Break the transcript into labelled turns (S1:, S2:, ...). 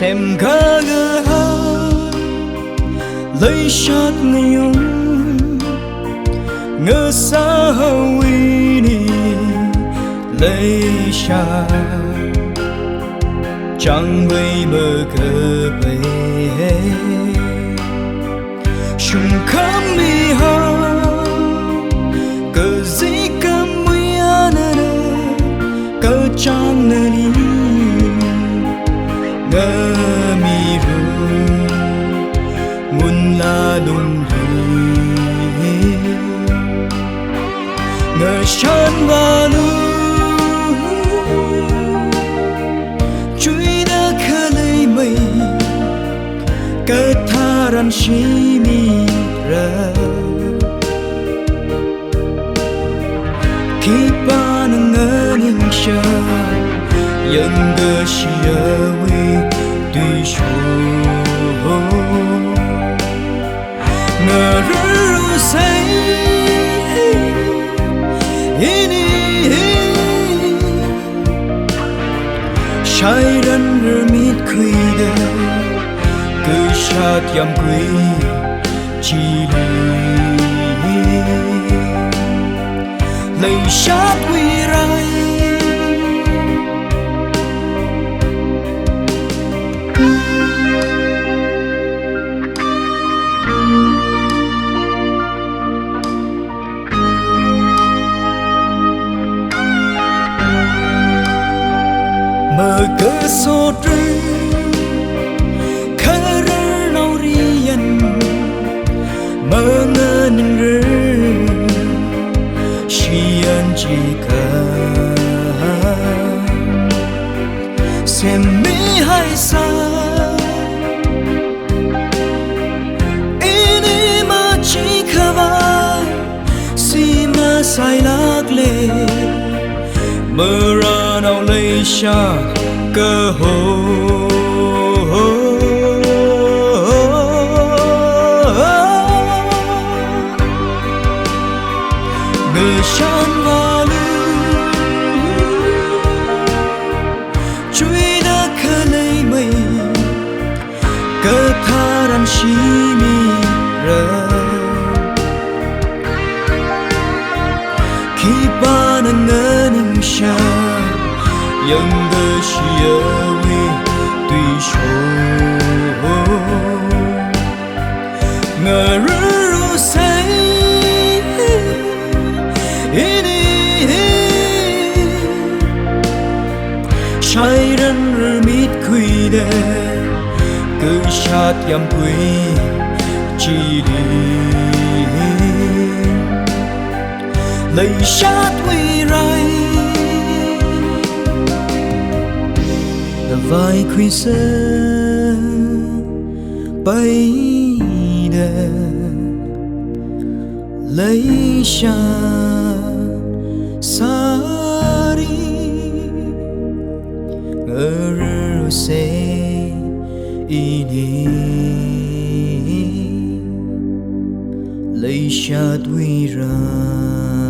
S1: xem gã gỡ lấy sát người ông ngỡ xa hầu đi lấy xa chẳng bây mơ cơ bề sung khám mi ha cơ gì cam mi anh cơ trang nơi đi ngơ mi ru mun la lung ri ngơ shan ba lu chui đã khơi lấy mây cơ tha ran shi mi ra khi ba ngơ ning sha yang cơ shi ơi tuy số ngờ ru say ini shai ran mít khuy đê cứ sát yam quý chi lấy sát quy rai mơ cơ sốt rơi khơi rơi nâu riêng mơ ngơ nâng rơi xiên chỉ cả xem mi hay xa ini mà chỉ khờ vai si mà sai lạc lệ mơ ra nào lấy xa cơ hội người sáng vào lưu chui đã khơi lấy mây cơ tha ran shi mi ra khi ba nâng ngơ ning sha yang cơ shi ơi tuy số ngờ ru say ini shai ran mít khuy đê cứ sát yam quý chi đi lấy sát quy rai vai khuy sơ bay đê lấy xa xa đi ngờ ru se ini lấy sát quy rai